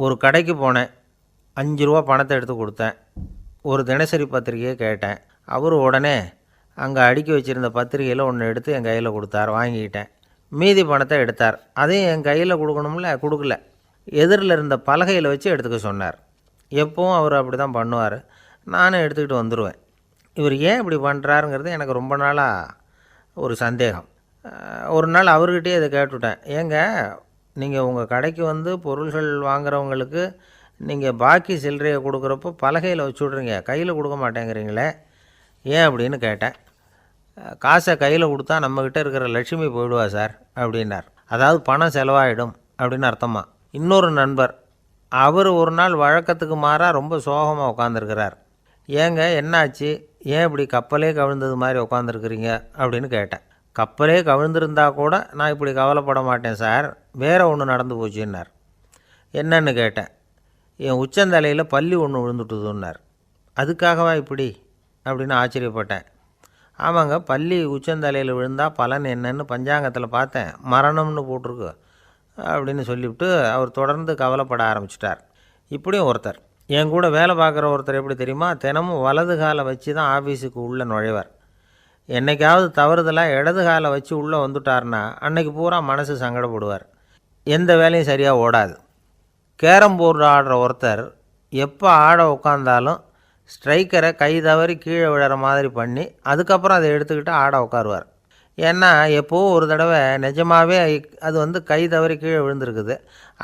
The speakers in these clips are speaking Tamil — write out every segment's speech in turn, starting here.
ஒரு கடைக்கு போனேன். ₹5 பணத்தை எடுத்து கொடுத்தேன். ஒரு தினசரி பத்திரிக்கையை கேட்டேன். அவர் உடனே அங்கே அடுக்கி வச்சுருந்த பத்திரிக்கையில் ஒன்று எடுத்து என் கையில் கொடுத்தார். வாங்கிக்கிட்டேன். மீதி பணத்தை எடுத்தார். அதையும் என் கையில் கொடுக்கணும்ல, கொடுக்கல. எதிரில் இருந்த பலகையில் வச்சு எடுத்துக்க சொன்னார். எப்பவும் அவர் அப்படி தான் பண்ணுவார். நானும் எடுத்துக்கிட்டு வந்துடுவேன். இவர் ஏன் இப்படி பண்ணுறாருங்கிறது எனக்கு ரொம்ப நாளாக ஒரு சந்தேகம். ஒரு நாள் அவர்கிட்டயே இதை கேட்டுவிட்டேன். ஏங்க, நீங்கள் உங்கள் கடைக்கு வந்து பொருள்கள் வாங்குறவங்களுக்கு நீங்கள் பாக்கி சில்லறையை கொடுக்குறப்போ பலகையில் வச்சு விட்றீங்க, கையில் கொடுக்க மாட்டேங்கிறீங்களே, ஏன் அப்படின்னு கேட்டேன். காசை கையில் கொடுத்தா நம்மக்கிட்ட இருக்கிற லட்சுமி போயிடுவா சார் அப்படின்னார். அதாவது பணம் செலவாயிடும் அப்படின்னு அர்த்தமா. இன்னொரு நண்பர், அவர் ஒரு நாள் வழக்கத்துக்கு மாறாக ரொம்ப சோகமாக உட்காந்துருக்கிறார். ஏங்க என்னாச்சு, ஏன் இப்படி கப்பலே கவிழ்ந்தது மாதிரி உட்காந்துருக்குறீங்க அப்படின்னு கேட்டேன். கப்பலே கவிழ்ந்திருந்தா கூட நான் இப்படி கவலைப்பட மாட்டேன் சார், வேறு ஒன்று நடந்து போச்சுன்னார். என்னன்னு கேட்டேன். என் உச்சந்தலையில் பல்லி ஒன்று விழுந்துட்டுதுன்னார். அதுக்காகவா இப்படி அப்படின்னு ஆச்சரியப்பட்டேன். ஆமாங்க, பல்லி உச்சந்தலையில் விழுந்தால் பலன் என்னன்னு பஞ்சாங்கத்தில் பார்த்தேன், மரணம்னு போட்டிருக்கு அப்படின்னு சொல்லிவிட்டு அவர் தொடர்ந்து கவலைப்பட ஆரம்பிச்சிட்டார். இப்படியும் ஒருத்தர், என் கூட வேலை பார்க்குற ஒருத்தர் எப்படி தெரியுமா, தினமும் வலது காலை வச்சு தான் ஆஃபீஸுக்கு உள்ளே நுழைவார். என்றைக்காவது தவறுதலாக இடது காலை வச்சு உள்ளே வந்துட்டார்னா அன்னைக்கு பூரா மனசு சங்கடப்படுவார். எந்த வேலையும் சரியாக ஓடாது. கேரம் போர்டு ஆடுற ஒருத்தர் எப்போ ஆட உட்காந்தாலும் ஸ்ட்ரைக்கரை கை தவறி கீழே விழுற மாதிரி பண்ணி அதுக்கப்புறம் அதை எடுத்துக்கிட்டு ஆட உட்காருவார். ஏன்னா எப்போவும் ஒரு தடவை நிஜமாகவே அது கை தவறி கீழே விழுந்திருக்குது.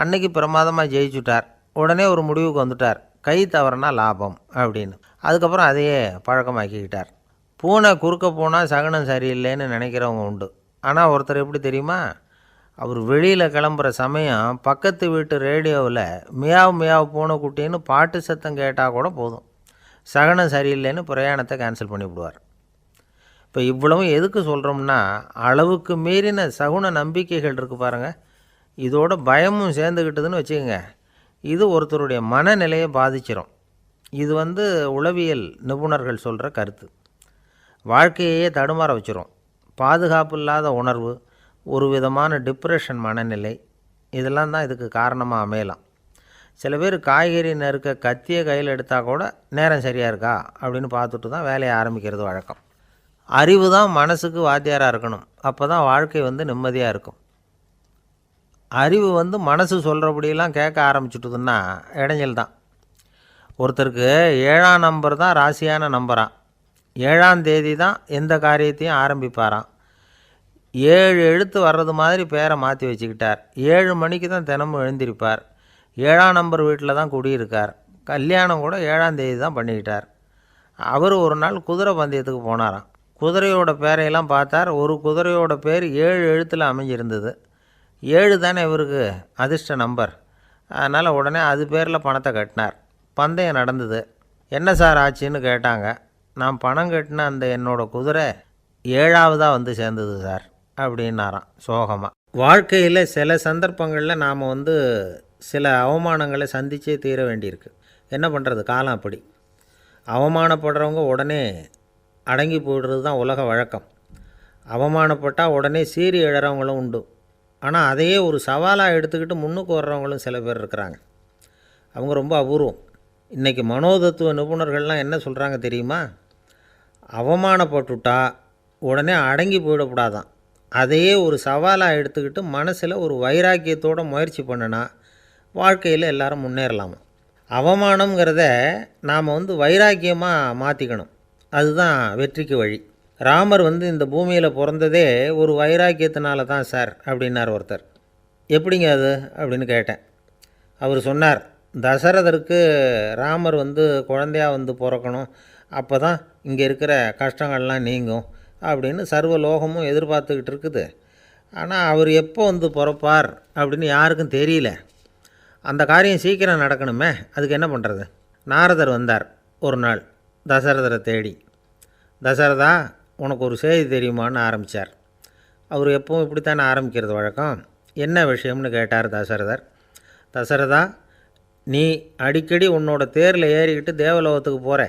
அன்னைக்கு பிரமாதமாக ஜெயிச்சுட்டார். உடனே ஒரு முடிவுக்கு வந்துட்டார், கை தவறுனா லாபம் அப்படின்னு. அதுக்கப்புறம் அதையே பழக்கமாக்கிக்கிட்டார். பூனை குறுக்க போனால் சகுனம் சரியில்லைன்னு நினைக்கிறவங்க உண்டு. ஆனால் ஒருத்தர் எப்படி தெரியுமா, அவர் வெளியில் கிளம்புற சமயம் பக்கத்து வீட்டு ரேடியோவில் மியாவ் மியாவ் பூனைக்குட்டின்னு பாட்டு சத்தம் கேட்டால் கூட போதும், சகுனம் சரியில்லைன்னு பிரயாணத்தை கேன்சல் பண்ணிவிடுவார். இப்போ இவ்வளவும் எதுக்கு சொல்கிறோம்னா, அளவுக்கு மீறின சகுன நம்பிக்கைகள் இருக்குது பாருங்கள், இதோட பயமும் சேர்ந்துக்கிட்டதுன்னு வச்சுக்கோங்க, இது ஒருத்தருடைய மனநிலையை பாதிச்சிடும். இது உளவியல் நிபுணர்கள் சொல்கிற கருத்து. வாழ்க்கையே தடுமாற வச்சிரும். பாதுகாப்பு இல்லாத உணர்வு, ஒரு விதமான டிப்ரெஷன் மனநிலை, இதெல்லாம் தான் இதுக்கு காரணமாக அமையலாம். சில பேர் காய்கறி நறுக்க கத்தியை கையில் எடுத்தால் கூட நேரம் சரியாக இருக்கா அப்படின்னு பார்த்துட்டு தான் வேலையை ஆரம்பிக்கிறது வழக்கம். அறிவு தான் மனசுக்கு வாத்தியாராக இருக்கணும். அப்போ தான் வாழ்க்கை நிம்மதியாக இருக்கும். அறிவு மனசு சொல்கிறபடியெல்லாம் கேட்க ஆரம்பிச்சுட்டுதுன்னா இடைஞ்சல் தான். ஒருத்தருக்கு 7ஆம் நம்பர் தான் ராசியான நம்பரான். 7ஆம் தேதி தான் எந்த காரியத்தையும் ஆரம்பிப்பாராம். 7 எழுத்து வர்றது மாதிரி பேரை மாற்றி வச்சுக்கிட்டார். 7 மணிக்கு தான் தினமும் எழுந்திருப்பார். 7ஆம் நம்பர் வீட்டில் தான் குடியிருக்கார். கல்யாணம் கூட 7ஆம் தேதி தான் பண்ணிக்கிட்டார். அவர் ஒரு நாள் குதிரை பந்தயத்துக்கு போனாராம். குதிரையோட பேரையெல்லாம் பார்த்தார். ஒரு குதிரையோட பேர் 7 எழுத்தில் அமைஞ்சிருந்தது. 7 தானே இவருக்கு அதிர்ஷ்ட நம்பர். அதனால் உடனே அது பேரில் பணத்தை கட்டினார். பந்தயம் நடந்தது. என்ன சார் ஆச்சுன்னு கேட்டாங்க. நான் பணம் கட்டின அந்த என்னோடய குதிரை 7ஆவதாக சேர்ந்தது சார் அப்படின்னாராம் சோகமாக. வாழ்க்கையில் சில சந்தர்ப்பங்களில் நாம் சில அவமானங்களை சந்தித்தே தீர வேண்டியிருக்கு. என்ன பண்ணுறது, காலம் அப்படி. அவமானப்படுறவங்க உடனே அடங்கி போய்டுறது தான் உலக வழக்கம். அவமானப்பட்டால் உடனே சீறி எழறவங்களும் உண்டு. ஆனால் அதையே ஒரு சவாலாக எடுத்துக்கிட்டு முன்னுக்கு வர்றவங்களும் சில பேர் இருக்கிறாங்க. அவங்க ரொம்ப அபூர்வம். இன்றைக்கி மனோதத்துவ நிபுணர்கள்லாம் என்ன சொல்கிறாங்க தெரியுமா, அவமானப்பட்டுட்டா உடனே அடங்கி போயிடக்கூடாதான். அதையே ஒரு சவாலாக எடுத்துக்கிட்டு மனசில் ஒரு வைராக்கியத்தோடு முயற்சி பண்ணினா வாழ்க்கையில் எல்லாரும் முன்னேறலாமா. அவமானங்கிறத நாம் வைராக்கியமாக மாற்றிக்கணும். அதுதான் வெற்றிக்கு வழி. ராமர் இந்த பூமியில் பிறந்ததே ஒரு வைராக்கியத்தினால தான் சார் அப்படின்னார் ஒருத்தர். எப்படிங்க அது அப்படின்னு கேட்டேன். அவர் சொன்னார், தசரதருக்கு ராமர் குழந்தையாக பிறக்கணும், அப்போ தான் இங்கே இருக்கிற கஷ்டங்கள்லாம் நீங்கும் அப்படின்னு சர்வ லோகமும் எதிர்பார்த்துக்கிட்டு இருக்குது. ஆனால் அவர் எப்போ பிறப்பார் அப்படின்னு யாருக்கும் தெரியல. அந்த காரியம் சீக்கிரம் நடக்கணுமே, அதுக்கு என்ன பண்ணுறது. நாரதர் வந்தார் ஒரு நாள் தசரதரை தேடி. தசரதா, உனக்கு ஒரு செய்தி தெரியுமான்னு ஆரம்பித்தார். அவர் எப்பவும் இப்படித்தானே ஆரம்பிக்கிறது வழக்கம். என்ன விஷயம்னு கேட்டார் தசரதர். தசரதா, நீ அடிக்கடி உன்னோட தேரில் ஏறிக்கிட்டு தேவலோகத்துக்கு போகிற,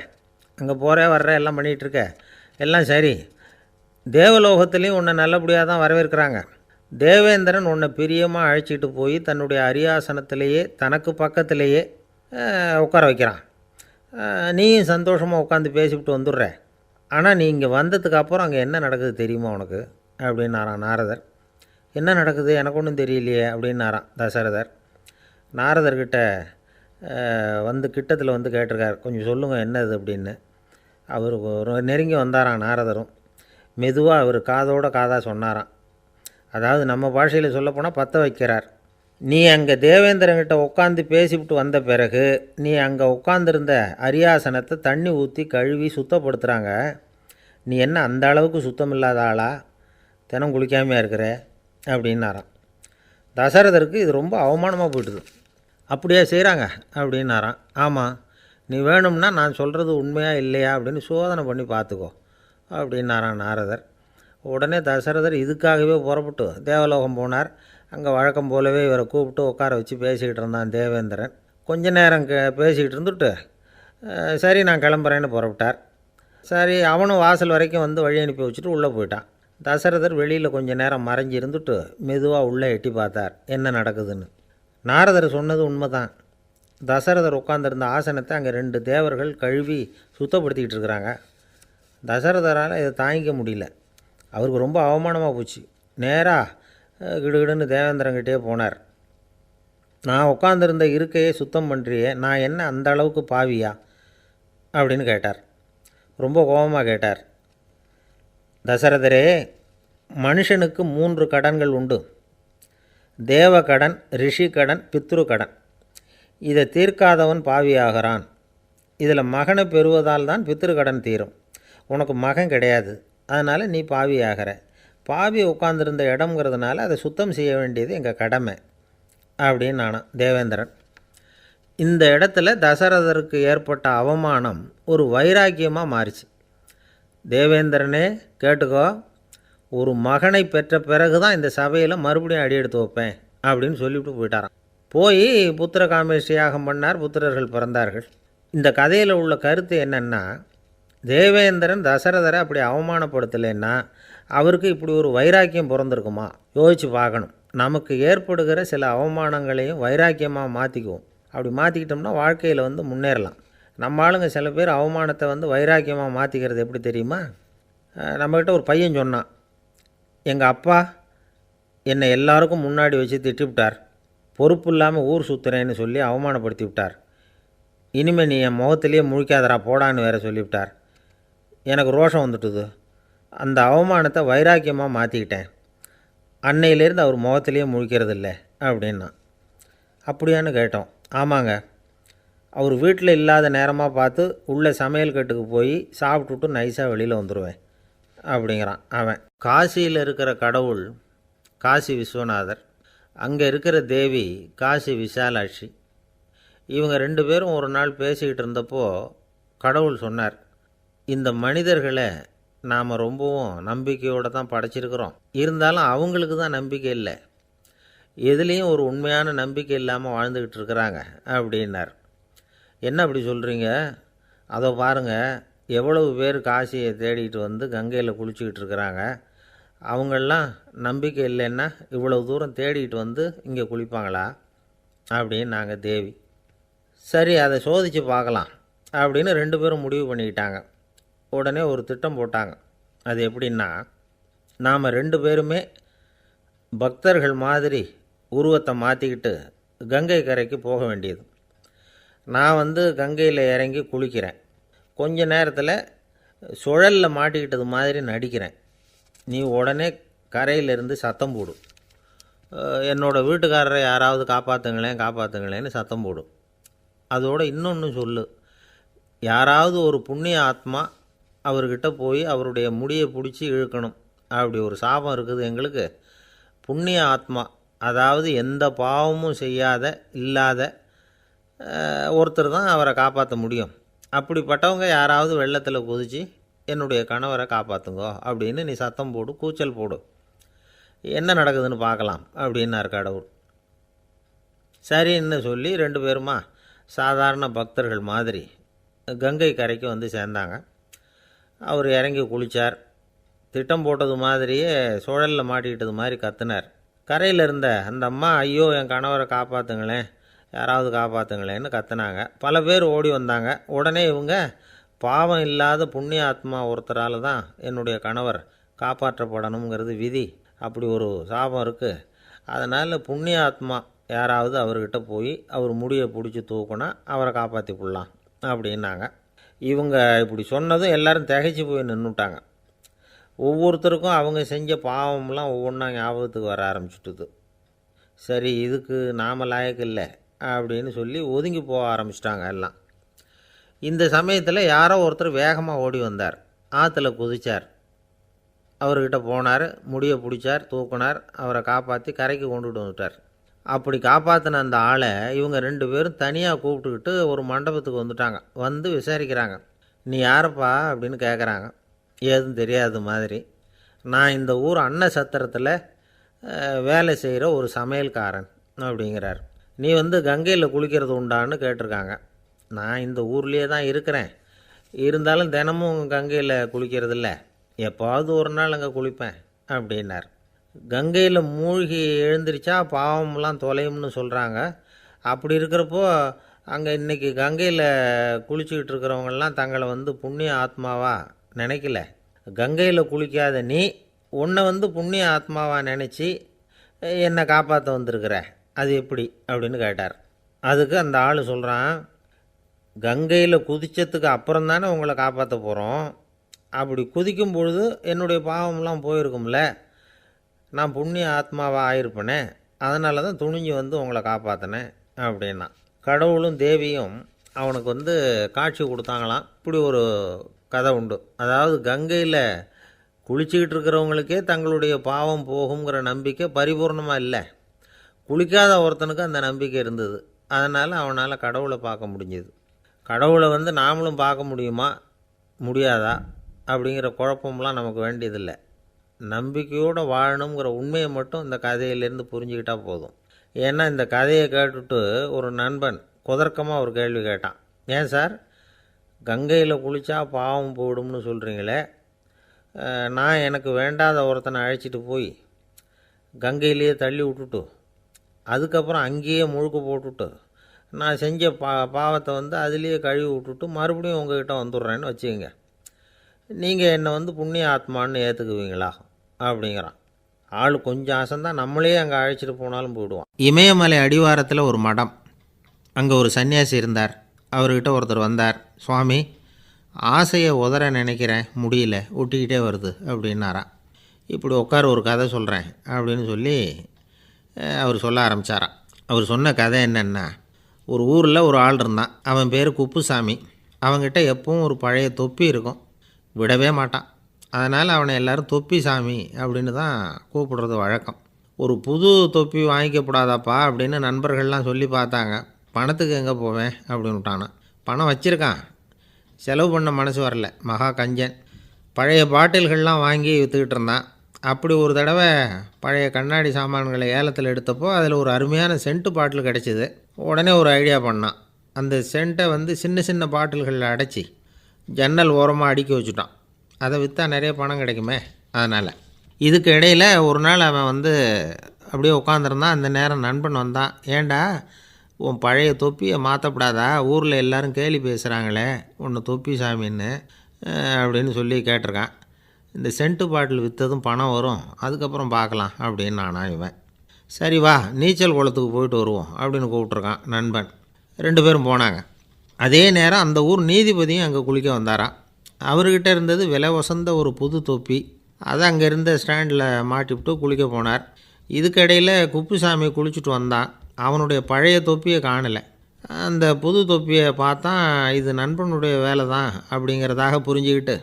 அங்கே போகிற வர்ற எல்லாம் பண்ணிகிட்ருக்க, எல்லாம் சரி. தேவலோகத்துலேயும் உன்னை நல்லபடியாக தான் வரவேற்கிறாங்க. தேவேந்திரன் உன்னை பிரியமாக அழைச்சிட்டு போய் தன்னுடைய அரியாசனத்திலேயே தனக்கு பக்கத்திலேயே உட்கார வைக்கிறான். நீயும் சந்தோஷமாக உட்காந்து பேசிவிட்டு வந்துடுற. ஆனால் நீ இங்கே வந்ததுக்கு அப்புறம் அங்கே என்ன நடக்குது தெரியுமா உனக்கு அப்படின்னாரான் நாரதர். என்ன நடக்குது எனக்கு ஒன்றும் தெரியலையே அப்படின்னாரான் தசரதர். நாரதர்கிட்ட வந்து கிட்டத்தில் வந்து கேட்டிருக்கார், கொஞ்சம் சொல்லுங்கள் என்னது அப்படின்னு. அவர் நெருங்கி வந்தாராம் நாரதரும். மெதுவாக அவர் காதோட காதாக சொன்னாராம். அதாவது நம்ம பாஷையில் சொல்லப்போனால் பற்ற வைக்கிறார். நீ அங்கே தேவேந்திரங்கிட்ட உட்காந்து பேசிவிட்டு வந்த பிறகு நீ அங்கே உட்காந்துருந்த அரியாசனத்தை தண்ணி ஊற்றி கழுவி சுத்தப்படுத்துகிறாங்க. நீ என்ன அந்த அளவுக்கு சுத்தம் இல்லாத ஆளா, தினம் குளிக்காமையாக இருக்கிற அப்படின்னாராம். தசரதருக்கு இது ரொம்ப அவமானமாக போயிட்டுது. அப்படியே செய்கிறாங்க அப்படின்னாராம். ஆமாம், நீ வேணும்னா நான் சொல்கிறது உண்மையாக இல்லையா அப்படின்னு சோதனை பண்ணி பார்த்துக்கோ அப்படின்னாரான் நாரதர். உடனே தசரதர் இதுக்காகவே புறப்பட்டு தேவலோகம் போனார். அங்கே வழக்கம் போலவே இவரை கூப்பிட்டு உட்கார வச்சு பேசிக்கிட்டு இருந்தான் தேவேந்திரன். கொஞ்ச நேரம் பேசிக்கிட்டு இருந்துட்டு சரி நான் கிளம்புறேன்னு புறப்பட்டார். சரி, அவனும் வாசல் வரைக்கும் வந்து வழி அனுப்பி வச்சுட்டு உள்ளே போயிட்டான். தசரதர் வெளியில் கொஞ்சம் நேரம் மறைஞ்சி இருந்துட்டு மெதுவாக உள்ளே எட்டி பார்த்தார் என்ன நடக்குதுன்னு. நாரதர் சொன்னது உண்மைதான். தசரதர் உட்காந்துருந்த ஆசனத்தை அங்கே 2 தேவர்கள் கழுவி சுத்தப்படுத்திக்கிட்டு இருக்கிறாங்க. தசரதரால் இதை தாங்கிக்க முடியல. அவருக்கு ரொம்ப அவமானமாக போச்சு. நேராக கிடுகிடுன்னு தேவேந்திரங்கிட்டே போனார். நான் உட்காந்துருந்த இருக்கையே சுத்தம் பண்ணுறியே, நான் என்ன அந்த அளவுக்கு பாவியா அப்படின்னு கேட்டார். ரொம்ப கோபமாக கேட்டார். தசரதரே, மனுஷனுக்கு 3 கடன்கள் உண்டு. தேவக்கடன், ரிஷி கடன், பித்ரு கடன். இதை தீர்க்காதவன் பாவியாகிறான். இதில் மகனை பெறுவதால் தான் பித்ரு கடன் தீரும். உனக்கு மகன் கிடையாது, அதனால் நீ பாவியாகிற. பாவி உட்காந்துருந்த இடம்ங்கிறதுனால அதை சுத்தம் செய்ய வேண்டியது எங்கள் கடமை அப்படின்னு நானும் தேவேந்திரன். இந்த இடத்துல தசரதருக்கு ஏற்பட்ட அவமானம் ஒரு வைராக்கியமாக மாறிச்சு. தேவேந்திரனே கேட்டுக்கோ, ஒரு மகனை பெற்ற பிறகு தான் இந்த சபையில் மறுபடியும் அடி எடுத்து வைப்பேன் அப்படின்னு சொல்லிவிட்டு போயிட்டாராம். போய் புத்திர காமேஷ்டி யாகம் பண்ணார். புத்திரர்கள் பிறந்தார்கள். இந்த கதையில் உள்ள கருத்து என்னென்னா, தேவேந்திரன் தசரதரை அப்படி அவமானப்படுத்தலைன்னா அவருக்கு இப்படி ஒரு வைராக்கியம் பிறந்திருக்குமா யோசித்து பார்க்கணும். நமக்கு ஏற்படுகிற சில அவமானங்களையும் வைராக்கியமாக மாற்றிக்குவோம். அப்படி மாற்றிக்கிட்டோம்னா வாழ்க்கையில் வந்து முன்னேறலாம். நம்ம ஆளுங்க சில பேர் அவமானத்தை வந்து வைராக்கியமாக மாற்றிக்கிறது எப்படி தெரியுமா? நம்மக்கிட்ட ஒரு பையன் சொன்னான், எங்கள் அப்பா என்னை எல்லாருக்கும் முன்னாடி வச்சு திட்டிவிட்டார், பொறுப்பு இல்லாமல் ஊர் சுற்றுறேன்னு சொல்லி அவமானப்படுத்தி விட்டார். இனிமேல் நீ என் முகத்திலேயே முழிக்காதரா போடான்னு வேறு சொல்லிவிட்டார். எனக்கு ரோஷம் வந்துட்டுது. அந்த அவமானத்தை வைராக்கியமாக மாற்றிக்கிட்டேன். அன்னையிலேருந்து அவர் முகத்திலேயே முழிக்கிறதில்ல அப்படின்னா. அப்படியான்னு கேட்டோம். ஆமாங்க, அவர் வீட்டில் இல்லாத நேரமாக பார்த்து உள்ளே சமையல் கட்டுக்கு போய் சாப்பிட்டுட்டு நைஸாக வெளியில் வந்துடுவேன் அப்படிங்கிறான் அவன். காசியில் இருக்கிற கடவுள் காசி விஸ்வநாதர், அங்கே இருக்கிற தேவி காசி விசாலாட்சி. இவங்க 2 பேரும் ஒரு நாள் பேசிக்கிட்டு இருந்தப்போ கடவுள் சொன்னார், இந்த மனிதர்களை நாம் ரொம்பவும் நம்பிக்கையோடு தான் படைச்சிருக்கிறோம். இருந்தாலும் அவங்களுக்கு தான் நம்பிக்கை இல்லை, எதுலேயும் ஒரு உண்மையான நம்பிக்கை இல்லாமல் வாழ்ந்துக்கிட்டு இருக்கிறாங்க அப்படின்னார். என்ன அப்படி சொல்கிறீங்க? அதோ பாருங்கள், எவ்வளவு பேர் காசியை தேடிட்டு வந்து கங்கையில் குளிச்சுக்கிட்டு இருக்கிறாங்க. அவங்களெலாம் நம்பிக்கை இல்லைன்னா இவ்வளவு தூரம் தேடிட்டு வந்து இங்கே குளிப்பாங்களா அப்படின்னு நாங்கள் தேவி. சரி, அதை சோதித்து பார்க்கலாம் அப்படின்னு 2 பேரும் முடிவு பண்ணிக்கிட்டாங்க. உடனே ஒரு திட்டம் போட்டாங்க. அது எப்படின்னா, நாம் 2 பேருமே பக்தர்கள் மாதிரி உருவத்தை மாற்றிக்கிட்டு கங்கை கரைக்கு போக வேண்டியது. நான் வந்து கங்கையில் இறங்கி குளிக்கிறேன். கொஞ்ச நேரத்தில் சுழலில் மாட்டிக்கிட்டது மாதிரி நடிக்கிறேன். நீ உடனே கரையிலிருந்து சத்தம் போடும், என்னோடய வீட்டுக்காரரை யாராவது காப்பாற்றுங்களேன்னு சத்தம் போடும். அதோடு இன்னொன்று சொல்லு, யாராவது ஒரு புண்ணிய ஆத்மா அவர்கிட்ட போய் அவருடைய முடியை பிடிச்சி இழுக்கணும். அப்படி ஒரு சாபம் இருக்குது எங்களுக்கு. புண்ணிய ஆத்மா, அதாவது எந்த பாவமும் செய்யாத இல்லாத ஒருத்தர் தான் அவரை காப்பாற்ற முடியும். அப்படிப்பட்டவங்க யாராவது வெள்ளத்தில் குதித்து என்னுடைய கணவரை காப்பாற்றுங்கோ அப்படின்னு நீ சத்தம் போடு, கூச்சல் போடு, என்ன நடக்குதுன்னு பார்க்கலாம் அப்படின்னார் கடவுள். சரின்னு சொல்லி 2 பேருமா சாதாரண பக்தர்கள் மாதிரி கங்கை கரைக்கு வந்து சேர்ந்தாங்க. அவர் இறங்கி குளித்தார். திட்டம் போட்டது மாதிரியே சுழலில் மாட்டிக்கிட்டது மாதிரி கத்தினார், கரையில் இருந்த அந்த அம்மா, ஐயோ என் கணவரை காப்பாற்றுங்களேன், யாராவது காப்பாற்றுங்களேன்னு கத்துனாங்க. பல பேர் ஓடி வந்தாங்க. உடனே இவங்க, பாவம் இல்லாத புண்ணிய ஆத்மா ஒருத்தரால் தான் என்னுடைய கணவர் காப்பாற்றப்படணுங்கிறது விதி, அப்படி ஒரு சாபம் இருக்குது, அதனால் புண்ணிய ஆத்மா யாராவது அவர்கிட்ட போய் அவர் முடியை பிடிச்சி தூக்குனா அவரை காப்பாற்றி போடலாம் அப்படின்னாங்க. இவங்க இப்படி சொன்னதும் எல்லோரும் திகைச்சு போய் நின்றுட்டாங்க. ஒவ்வொருத்தருக்கும் அவங்க செஞ்ச பாவம்லாம் ஒவ்வொன்றா ஞாபகத்துக்கு வர ஆரம்பிச்சுட்டுது. சரி, இதுக்கு நாம் லாயக்கு இல்லை அப்படின்னு சொல்லி ஒதுங்கி போக ஆரம்பிச்சிட்டாங்க எல்லாம். இந்த சமயத்தில் யாரோ ஒருத்தர் வேகமாக ஓடி வந்தார். ஆற்றுல குதித்தார். அவர்கிட்ட போனார், முடியை பிடிச்சார், தூக்குனார், அவரை காப்பாற்றி கரைக்கு கொண்டுட்டு வந்துட்டார். அப்படி காப்பாற்றின அந்த ஆளை இவங்க 2 பேரும் தனியாக கூப்பிட்டுக்கிட்டு ஒரு மண்டபத்துக்கு வந்துட்டாங்க. வந்து விசாரிக்கிறாங்க. நீ யாரப்பா அப்படின்னு கேட்குறாங்க. ஏதும் தெரியாத மாதிரி. நான் இந்த ஊர் அன்ன சத்திரத்தில் வேலை செய்கிற ஒரு சமையல்காரன் அப்படிங்கிறார். நீ வந்து கங்கையில் குளிக்கிறது உண்டான்னு கேட்டிருக்காங்க. நான் இந்த ஊர்லேயே தான் இருக்கிறேன், இருந்தாலும் தினமும் கங்கையில் குளிக்கிறது இல்லை, எப்போவாவது ஒரு நாள் அங்கே குளிப்பேன் அப்படின்னார். கங்கையில் மூழ்கி எழுந்திரிச்சா பாவம்லாம் தொலையும்னு சொல்கிறாங்க. அப்படி இருக்கிறப்போ அங்கே இன்றைக்கி கங்கையில் குளிச்சுக்கிட்டு இருக்கிறவங்கெல்லாம் தங்களை வந்து புண்ணிய ஆத்மாவா நினைக்கல. கங்கையில் குளிக்காத நீ உன்னை வந்து புண்ணிய ஆத்மாவாக நினச்சி என்னை காப்பாற்ற வந்திருக்கிற, அது எப்படி அப்படின்னு கேட்டார். அதுக்கு அந்த ஆள் சொல்கிறான், கங்கையில் குதித்ததுக்கு அப்புறம் தானே உங்களை காப்பாற்ற போகிறோம், அப்படி குதிக்கும் பொழுது என்னுடைய பாவம்லாம் போயிருக்கும்ல, நான் புண்ணிய ஆத்மாவாக ஆயிருப்பேனே, அதனால தான் துணிஞ்சு வந்து உங்களை காப்பாற்றினேன் அப்படின்னா. கடவுளும் தேவியும் அவனுக்கு வந்து காட்சி கொடுத்தாங்களாம். இப்படி ஒரு கதை உண்டு. அதாவது கங்கையில் குளிச்சுக்கிட்டு இருக்கிறவங்களுக்கே தங்களுடைய பாவம் போகுங்கிற நம்பிக்கை பரிபூர்ணமாக இல்லை, குளிக்காத ஒருத்தனுக்கு அந்த நம்பிக்கை இருந்தது. அதனால் அவனால் கடவுளை பார்க்க முடிஞ்சது. கடவுளை வந்து நாமளும் பார்க்க முடியுமா முடியாதா அப்படிங்கிற குழப்பம்லாம் நமக்கு வேண்டியதில்லை. நம்பிக்கையோடு வாழணுங்கிற உண்மையை மட்டும் இந்த கதையிலேருந்து புரிஞ்சுக்கிட்டால் போதும். ஏன்னா இந்த கதையை கேட்டுட்டு ஒரு நண்பன் குதர்க்கமாக ஒரு கேள்வி கேட்டான். ஏன் சார், கங்கையில் குளித்தா பாவம் போயிடும்னு சொல்கிறீங்களே, நான் எனக்கு வேண்டாத ஒருத்தனை அழைச்சிட்டு போய் கங்கையிலேயே தள்ளி விட்டுட்டு அதுக்கப்புறம் அங்கேயே முழுக்க போட்டுட்டு நான் செஞ்ச பாவத்தை வந்து அதுலேயே கழுவி விட்டுட்டு மறுபடியும் உங்ககிட்ட வந்துடுறேன்னு வச்சுக்கோங்க, நீங்கள் என்னை வந்து புண்ணிய ஆத்மான்னு ஏற்றுக்குவீங்களா அப்படிங்கிறான். ஆள் கொஞ்சம் அசந்தான் நம்மளே அங்கே அழைச்சிட்டு போனாலும் போயிடுவான். இமயமலை அடிவாரத்தில் ஒரு மடம், அங்கே ஒரு சன்னியாசி இருந்தார். அவர்கிட்ட ஒருத்தர் வந்தார். சுவாமி, ஆசையை உதற நினைக்கிறேன், முடியல, ஒட்டிக்கிட்டே வருது அப்படின்னாராம். இப்படி உட்கார ஒரு கதை சொல்கிறேன் அப்படின்னு சொல்லி அவர் சொல்ல ஆரம்பித்தாராம். அவர் சொன்ன கதை என்னென்னா, ஒரு ஊரில் ஒரு ஆள் இருந்தான். அவன் பேர் குப்புசாமி. அவன்கிட்ட எப்பவும் ஒரு பழைய தொப்பி இருக்கும், விடவே மாட்டான். அதனால் அவனை எல்லோரும் தொப்பி சாமி அப்படின்னு தான் கூப்பிடுறது வழக்கம். ஒரு புது தொப்பி வாங்கிக்கப்படாதாப்பா அப்படின்னு நண்பர்கள்லாம் சொல்லி பார்த்தாங்க. பணத்துக்கு எங்கே போவேன் அப்படின்னு விட்டானான். பணம் வச்சுருக்கான், செலவு பண்ண மனசு வரல, மகா கஞ்சன். பழைய பாட்டில்கள்லாம் வாங்கி விற்றுக்கிட்டு இருந்தான். அப்படி ஒரு தடவை பழைய கண்ணாடி சாமான்களை ஏலத்தில் எடுத்தப்போ அதில் ஒரு அருமையான சென்ட்டு பாட்டில் கிடச்சிது. உடனே ஒரு ஐடியா பண்ணான். அந்த சென்ட்டை வந்து சின்ன சின்ன பாட்டில்களில் அடைச்சி ஜன்னல் ஓரமாக அடுக்கி வச்சுட்டான். அதை விற்றா நிறைய பணம் கிடைக்குமே, அதனால். இதுக்கு இடையில் ஒரு நாள் அவன் வந்து அப்படியே உட்காந்துருந்தான். அந்த நேரம் நண்பன் வந்தான். ஏண்டா, உன் பழைய தொப்பியை மாற்றப்படாதா, ஊரில் எல்லோரும் கேலி பேசுகிறாங்களே உன்னை தொப்பி சாமின்னு அப்படின்னு சொல்லி கேட்டிருக்கான். இந்த சென்ட்டு பாட்டில் விற்றதும் பணம் வரும், அதுக்கப்புறம் பார்க்கலாம் அப்படின்னு நானா இவன். சரி வா, நீச்சல் குளத்துக்கு போயிட்டு வருவோம் அப்படின்னு கூப்பிட்ருக்கான் நண்பன். 2 பேரும் போனாங்க. அதே நேரம் அந்த ஊர் நீதிபதியும் அங்கே குளிக்க வந்தாராம். அவர்கிட்ட இருந்தது விலை வசந்த ஒரு புது தொப்பி. அதை அங்கே இருந்த ஸ்டாண்டில் மாட்டிவிட்டு குளிக்க போனார். இதுக்கிடையில் குப்புசாமி குளிச்சுட்டு வந்தான். அவனுடைய பழைய தொப்பியை காணலை. அந்த புது தொப்பியை பார்த்தா இது நண்பனுடைய வேலை தான் அப்படிங்கிறதாக புரிஞ்சுக்கிட்டு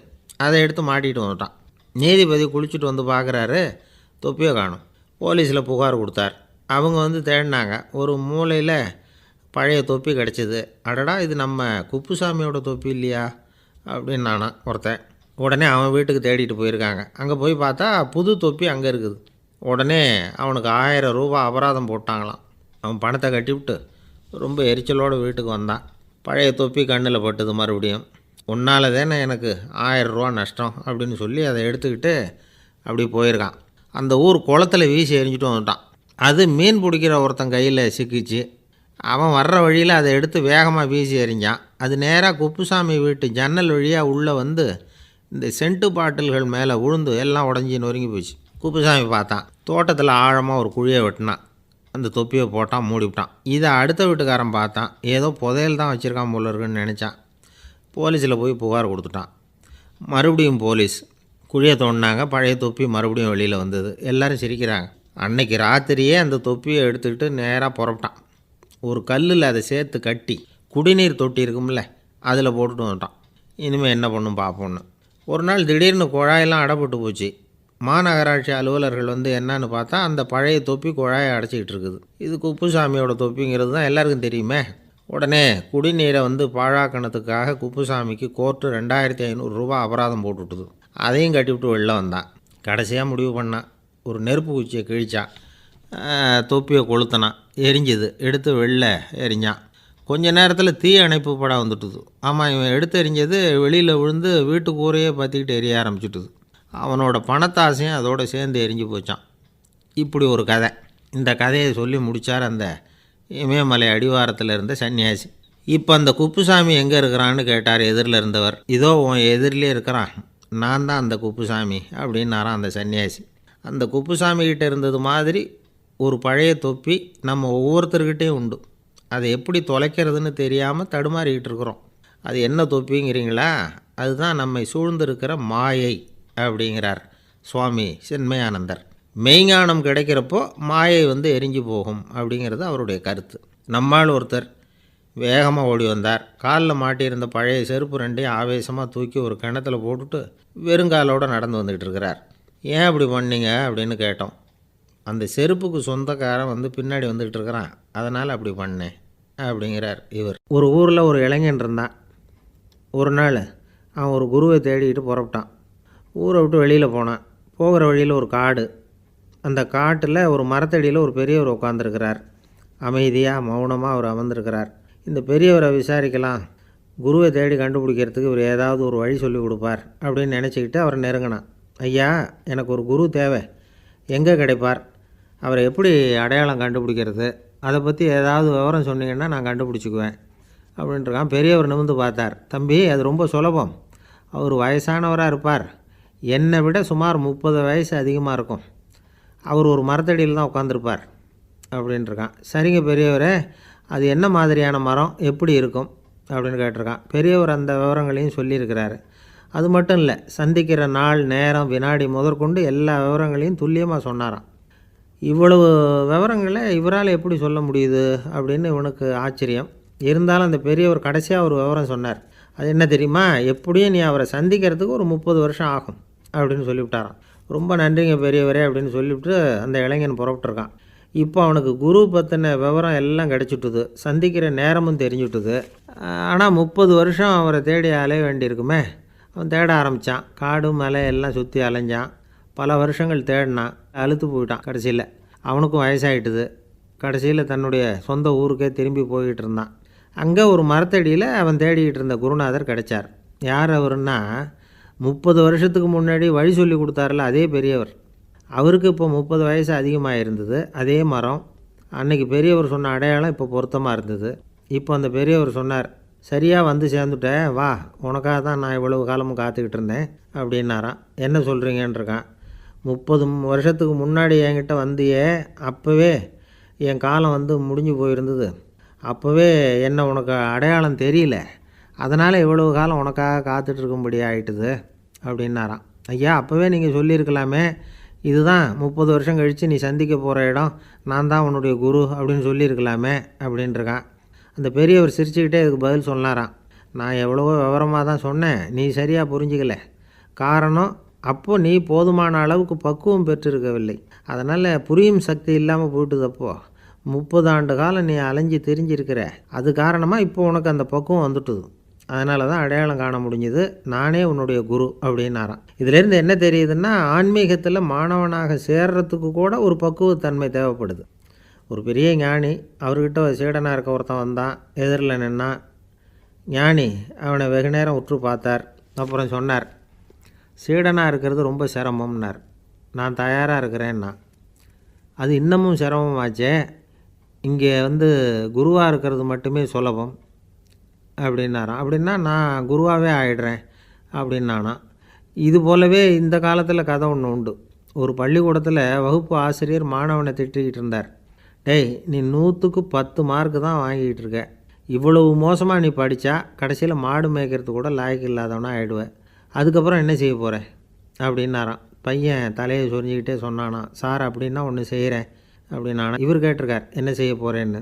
அதை எடுத்து மாட்டிகிட்டு வந்துட்டான். நீதிபதி குளிச்சுட்டு வந்து பார்க்குறாரு, தொப்பியை காணும். போலீஸில் புகார் கொடுத்தார். அவங்க வந்து தேடினாங்க. ஒரு மூலையில் பழைய தொப்பி கிடச்சிது. அடடா, இது நம்ம குப்புசாமியோட தொப்பி இல்லையா அப்படின்னு நானா ஒருத்தன். உடனே அவன் வீட்டுக்கு தேடிட்டு போயிருக்காங்க. அங்கே போய் பார்த்தா புது தொப்பி அங்கே இருக்குது. உடனே அவனுக்கு 1000 ரூபா அபராதம் போட்டாங்களாம். அவன் பணத்தை கட்டிவிட்டு ரொம்ப எரிச்சலோடு வீட்டுக்கு வந்தான். பழைய தொப்பி கண்ணில் பட்டுது. மறுபடியும் உன்னால் தானே எனக்கு 1000 ரூபா நஷ்டம் அப்படின்னு சொல்லி அதை எடுத்துக்கிட்டு அப்படி போயிருக்கான். அந்த ஊர் குளத்தில் வீசி எரிஞ்சிட்டு வந்துட்டான். அது மீன் பிடிக்கிற ஒருத்தன் கையில் சிக்கிச்சு. அவன் வர்ற வழியில் அதை எடுத்து வேகமாக வீசி எறிஞ்சான். அது நேராக குப்புசாமி வீட்டு ஜன்னல் வழியாக உள்ளே வந்து இந்த சென்ட்டு பாட்டில்கள் மேலே விழுந்து எல்லாம் உடஞ்சி நொறுங்கி போச்சு. குப்புசாமி பார்த்தான். தோட்டத்தில் ஆழமாக ஒரு குழியை வெட்டினான். அந்த தொப்பியை போட்டான், மூடிவிட்டான். இதை அடுத்த வீட்டுக்காரன் பார்த்தான். ஏதோ புதையல் தான் வச்சுருக்கான் போல இருக்குன்னு நினச்சான். போலீஸில் போய் புகார் கொடுத்துட்டான். மறுபடியும் போலீஸ் குழியை தோண்டினாங்க. பழைய தொப்பி மறுபடியும் வெளியில் வந்தது. எல்லோரும் சிரிக்கிறாங்க. அன்னைக்கு ராத்திரியே அந்த தொப்பியை எடுத்துக்கிட்டு நேராக புறப்பட்டான். ஒரு கல்லில் அதை சேர்த்து கட்டி குடிநீர் தொட்டி இருக்கும்ல, அதில் போட்டுட்டு வந்துட்டான். இனிமேல் என்ன பண்ணும் பார்ப்போன்னு. ஒரு நாள் திடீர்னு குழாயெல்லாம் அடைப்பட்டு போச்சு. மாநகராட்சி அலுவலர்கள் வந்து என்னன்னு பார்த்தா அந்த பழைய தொப்பி குழாயை அடைச்சிக்கிட்டு இருக்குது. இது குப்புசாமியோட தொப்பிங்கிறது தான் எல்லாருக்கும் தெரியுமே. உடனே குடிநீரை வந்து பாழாக்கணத்துக்காக குப்புசாமிக்கு கோர்ட்டு 2500 ரூபா அபராதம் போட்டுவிட்டுது. அதையும் கட்டிவிட்டு வெளில வந்தான். கடைசியாக முடிவு பண்ணான். ஒரு நெருப்பு குச்சியை கிழிச்சான். தொப்பியை கொளுத்தினான். எரிஞ்சுது. எடுத்து வெளில எரிஞ்சான். கொஞ்ச நேரத்தில் தீ அணைப்பு படம் வந்துட்டுது. ஆமாம், இவன் எடுத்து எரிஞ்சது வெளியில் விழுந்து வீட்டு கூரையே பற்றிக்கிட்டு எரிய ஆரம்பிச்சுட்டுது. அவனோட பணத்தாசையும் அதோடு சேர்ந்து எரிஞ்சு போச்சான். இப்படி ஒரு கதை. இந்த கதையை சொல்லி முடித்தார் அந்த இமயமலை அடிவாரத்தில் இருந்த சன்னியாசி. இப்போ அந்த குப்புசாமி எங்கே இருக்கிறான்னு கேட்டார் எதிரில் இருந்தவர். இதோ உன் எதிரிலே இருக்கிறான், நான் தான் அந்த குப்புசாமி அப்படின்னாரான் அந்த சன்னியாசி. அந்த குப்புசாமிகிட்ட இருந்தது மாதிரி ஒரு பழைய தொப்பி நம்ம ஒவ்வொருத்தர்கிட்டையும் உண்டு. அதை எப்படி தொலைக்கிறதுன்னு தெரியாமல் தடுமாறிக்கிட்டு இருக்கிறோம். அது என்ன தொப்பிங்கிறீங்களா? அதுதான் நம்மை சூழ்ந்திருக்கிற மாயை அப்படிங்கிறார் சுவாமி சின்மயானந்தர். மெய்ஞானம் கிடைக்கிறப்போ மாயை வந்து எரிஞ்சு போகும் அப்படிங்கிறது அவருடைய கருத்து. நம்மால் ஒருத்தர் வேகமாக ஓடி வந்தார். காலில் மாட்டியிருந்த பழைய செருப்பு ரெண்டையும் ஆவேசமாக தூக்கி ஒரு கிணத்துல போட்டுட்டு வெறுங்காலோடு நடந்து வந்துக்கிட்டு இருக்கிறார். ஏன் அப்படி பண்ணீங்க அப்படின்னு கேட்டோம். அந்த செருப்புக்கு சொந்தக்காரன் வந்து பின்னாடி வந்துக்கிட்டு இருக்கிறான், அதனால் அப்படி பண்ணேன் அப்படிங்கிறார் இவர். ஒரு ஊரில் ஒரு இளைஞன் இருந்தான். ஒரு நாள் அவன் ஒரு குருவை தேடிக்கிட்டு புறப்பட்டான். ஊரை விட்டு வெளியில் போனான். போகிற வழியில் ஒரு காடு. அந்த காட்டில் ஒரு மரத்தடியில் ஒரு பெரியவர் உட்காந்துருக்கிறார். அமைதியாக மௌனமாக அவர் அமர்ந்திருக்கிறார். இந்த பெரியவரை விசாரிக்கலாம், குருவை தேடி கண்டுபிடிக்கிறதுக்கு இவர் ஏதாவது ஒரு வழி சொல்லி கொடுப்பார் அப்படின்னு நினச்சிக்கிட்டு அவரை நெருங்கினான். ஐயா, எனக்கு ஒரு குரு தேவை, எங்கே கிடைப்பார்? அவரை எப்படி அடையாளம் கண்டுபிடிக்கிறது? அதை பற்றி ஏதாவது விவரம் சொன்னீங்கன்னா நான் கண்டுபிடிச்சிக்குவேன் அப்படின்ட்டுருக்கான். பெரியவர் நிமிர்ந்து பார்த்தார். தம்பி, அது ரொம்ப சுலபம். அவர் வயசானவராக இருப்பார். என்னை விட சுமார் 30 வயசு அதிகமாக இருக்கும். அவர் ஒரு மரத்தடியில் தான் உட்காந்துருப்பார் அப்படின்ட்டுருக்கான். சரிங்க பெரியவரே, அது என்ன மாதிரியான மரம், எப்படி இருக்கும் அப்படின்னு கேட்டிருக்கான். பெரியவர் அந்த விவரங்களையும் சொல்லியிருக்கிறாரு. அது மட்டும் இல்லை, சந்திக்கிற நாள், நேரம், வினாடி முதற்கொண்டு எல்லா விவரங்களையும் துல்லியமாக சொன்னாராம். இவ்வளவு விவரங்களை இவரால் எப்படி சொல்ல முடியுது அப்படின்னு இவனுக்கு ஆச்சரியம். இருந்தாலும் அந்த பெரியவர் கடைசியாக ஒரு விவரம் சொன்னார். அது என்ன தெரியுமா? எப்படியும் நீ அவரை சந்திக்கிறதுக்கு ஒரு 30 வருஷம் ஆகும் அப்படின்னு சொல்லிவிட்டாரான். ரொம்ப நன்றிங்க பெரியவரே அப்படின்னு சொல்லிவிட்டு அந்த இளைஞன் புறப்பட்டுருக்கான். இப்போ அவனுக்கு குரு பற்றின விவரம் எல்லாம் கிடச்சிட்டுது. சந்திக்கிற நேரமும் தெரிஞ்சுட்டுது. ஆனால் 30 வருஷம் அவரை தேடி அலைய வேண்டியிருக்குமே. அவன் தேட ஆரம்பித்தான். காடு மலை எல்லாம் சுற்றி அலைஞ்சான். பல வருஷங்கள் தேடினான். அழுத்து போயிட்டான். கடைசியில் அவனுக்கும் வயசாகிட்டுது. கடைசியில் தன்னுடைய சொந்த ஊருக்கே திரும்பி போய்கிட்டு இருந்தான். அங்கே ஒரு மரத்தடியில் அவன் தேடிக்கிட்டு இருந்த குருநாதர் கிடைச்சார். யார் அவருன்னா, 30 வருஷத்துக்கு முன்னாடி வழி சொல்லி கொடுத்தாரில்ல அதே பெரியவர். அவருக்கு இப்போ 30 வயசு அதிகமாக இருந்தது. அதே மரம். அன்னைக்கு பெரியவர் சொன்ன அடையாளம் இப்போ பொருத்தமாக இருந்தது. இப்போ அந்த பெரியவர் சொன்னார், சரியாக வந்து சேர்ந்துட்டேன், வா, உனக்காக தான் நான் இவ்வளவு காலமும் காத்துக்கிட்டு இருந்தேன் அப்படின்னாரான். என்ன சொல்கிறீங்கன்னு இருக்கான். 30 வருஷத்துக்கு முன்னாடி என்கிட்ட வந்தியே, அப்போவே என் காலம் வந்து முடிஞ்சு போயிருந்தது. அப்போவே என்ன உனக்கு அடையாளம் தெரியல, அதனால் இவ்வளவு காலம் உனக்காக காத்துட்ருக்கும்படி ஆகிட்டுது அப்படின்னாராம். ஐயா, அப்போவே நீங்கள் சொல்லியிருக்கலாமே, இதுதான் 30 வருஷம் கழித்து நீ சந்திக்க போகிற இடம், நான் தான் உன்னுடைய குரு அப்படின்னு சொல்லியிருக்கலாமே அப்படின்ட்டுருக்கான். அந்த பெரியவர் சிரிச்சுக்கிட்டே இதுக்கு பதில் சொன்னாராம். நான் எவ்வளவோ விவரமாக தான் சொன்னேன், நீ சரியாக புரிஞ்சிக்கல. காரணம், அப்போது நீ போதுமான அளவுக்கு பக்குவம் பெற்றிருக்கவில்லை. அதனால் புரியும் சக்தி இல்லாமல் போயிட்டுதப்போ 30 ஆண்டு காலம் நீ அலைஞ்சி தெரிஞ்சிருக்கிற. அது காரணமாக இப்போ உனக்கு அந்த பக்குவம் வந்துட்டுது. அதனால தான் அடையாளம் காண முடிஞ்சுது. நானே உன்னுடைய குரு அப்படின்னாராம். இதிலேருந்து என்ன தெரியுதுன்னா, ஆன்மீகத்தில் மாணவனாக சேர்றதுக்கு கூட ஒரு பக்குவத்தன்மை தேவைப்படுது. ஒரு பெரிய ஞானி, அவர்கிட்ட சீடனாக இருக்க ஒருத்தன் வந்தான். எதிரில் நின்னான். ஞானி அவனை வெகு நேரம் உற்று பார்த்தார். அப்புறம் சொன்னார், சீடனாக இருக்கிறது ரொம்ப சிரமம்னார். நான் தயாராக இருக்கிறேன்னா. அது இன்னமும் சிரமமாச்சே. இங்கே குருவாக இருக்கிறது மட்டுமே சுலபம் அப்படின்னாராம். அப்படின்னா நான் குருவாகவே ஆயிடுறேன் அப்படின்னானா. இது போலவே இந்த காலத்தில் கதை ஒன்று உண்டு. ஒரு பள்ளிக்கூடத்தில் வகுப்பு ஆசிரியர் மாணவனை திட்டிக்கிட்டு இருந்தார். டேய், நீ 100க்கு 10 மார்க்கு தான் வாங்கிக்கிட்டு இருக்க. இவ்வளவு மோசமாக நீ படித்தா கடைசியில் மாடு மேய்க்கிறது கூட லாய்க்கு இல்லாதவனா ஆகிடுவேன். அதுக்கப்புறம் என்ன செய்ய போகிறேன் அப்படின்னாராம். பையன் தலையை சொரிஞ்சிக்கிட்டே சொன்னானா, சார் அப்படின்னா ஒன்று செய்கிறேன் அப்படின்னானா. இவர் கேட்டிருக்கார், என்ன செய்ய போகிறேன்னு.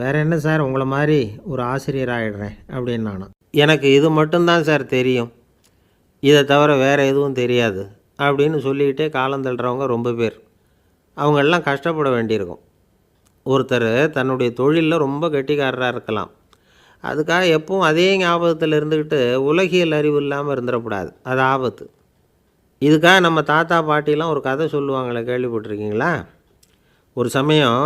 வேறு என்ன சார், உங்களை மாதிரி ஒரு ஆசிரியர் ஆகிடுறேன் அப்படின்னானா. எனக்கு இது மட்டும்தான் சார் தெரியும், இதை தவிர வேறு எதுவும் தெரியாது அப்படின்னு சொல்லிக்கிட்டே காலம் தள்ளுறவங்க ரொம்ப பேர். அவங்களெல்லாம் கஷ்டப்பட வேண்டியிருக்கும். ஒருத்தர் தன்னுடைய தொழிலில் ரொம்ப கெட்டிக்காரராக இருக்கலாம். அதுக்காக எப்பவும் அதே ஞாபகத்தில் இருந்துக்கிட்டு உலகியல் அறிவு இல்லாமல் இருந்துடக்கூடாது. அது ஆபத்து. இதுக்காக நம்ம தாத்தா பாட்டிலாம் ஒரு கதை சொல்லுவாங்களே, கேள்விப்பட்டிருக்கீங்களா? ஒரு சமயம்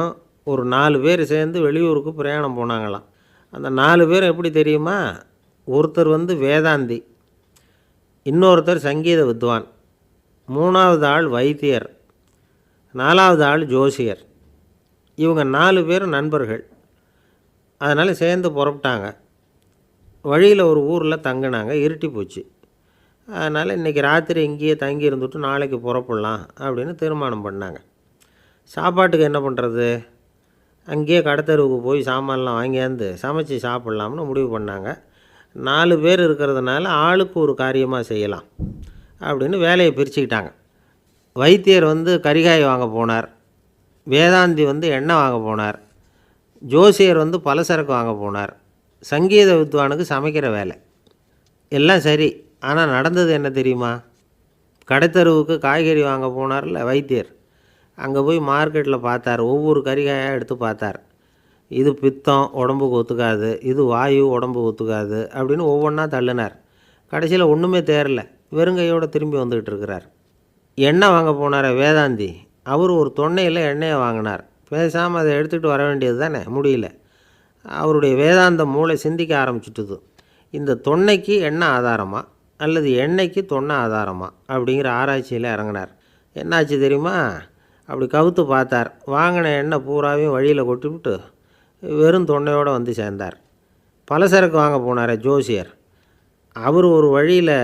ஒரு 4 பேர் சேர்ந்து வெளியூருக்கு பிரயாணம் போனாங்களாம். அந்த 4 பேர் எப்படி தெரியுமா? ஒருத்தர் வேதாந்தி, இன்னொருத்தர் சங்கீத வித்வான், 3வது ஆள் வைத்தியர், 4வது ஆள் ஜோசியர். இவங்க 4 பேரும் நண்பர்கள். அதனால் சேர்ந்து புறப்பட்டாங்க. வழியில் ஒரு ஊரில் தங்கினாங்க. இருட்டி போச்சு. அதனால் இன்றைக்கி ராத்திரி இங்கேயே தங்கி இருந்துட்டு நாளைக்கு புறப்படலாம் அப்படின்னு தீர்மானம் பண்ணாங்க. சாப்பாட்டுக்கு என்ன பண்ணுறது? அங்கேயே கடத்தெருவுக்கு போய் சாமான்லாம் வாங்கியாந்து சமைச்சு சாப்பிட்லாம்னு முடிவு பண்ணாங்க. 4 பேர் இருக்கிறதுனால ஆளுக்கு ஒரு காரியமாக செய்யலாம் அப்படின்னு வேலையை பிரிச்சுக்கிட்டாங்க. வைத்தியர் கரிகாய் வாங்க போனார். வேதாந்தி எண்ணெய் வாங்க போனார். ஜோசியர் பலசரக்கு வாங்க போனார். சங்கீத வித்வானுக்கு சமைக்கிற வேலை. எல்லாம் சரி. ஆனால் நடந்தது என்ன தெரியுமா? கடைத்தெருவுக்கு காய்கறி வாங்க போனார்ல வைத்தியர், அங்கே போய் மார்க்கெட்டில் பார்த்தார். ஒவ்வொரு கறிகாயாக எடுத்து பார்த்தார். இது பித்தம், உடம்புக்கு ஒத்துக்காது, இது வாயு, உடம்புக்கு ஒத்துக்காது அப்படின்னு ஒவ்வொன்றா தள்ளினார். கடைசியில் ஒன்றுமே தேரல. வெறுங்கையோடு திரும்பி வந்துக்கிட்டு இருக்கிறார். எண்ணெய் வாங்க போனார் வேதாந்தி. அவர் ஒரு தொன்னையில் எண்ணெயை வாங்கினார். பேசாமல் அதை எடுத்துகிட்டு வர வேண்டியது தானே, முடியல. அவருடைய வேதாந்த மூளை சிந்திக்க ஆரம்பிச்சுட்டுது. இந்த தொன்னைக்கு எண்ணெய் ஆதாரமா அல்லது எண்ணெய்க்கு தொன்னை ஆதாரமா அப்படிங்கிற ஆராய்ச்சியில் இறங்கினார். என்னாச்சு தெரியுமா? அப்படி கவுத்து பார்த்தார். வாங்கின எண்ணெய் பூராவையும் வழியில் கொட்டிவிட்டு வெறும் தொன்னையோடு சேர்ந்தார். பலசரக்கு வாங்க போனார் ஜோசியர். அவர் ஒரு வழியில்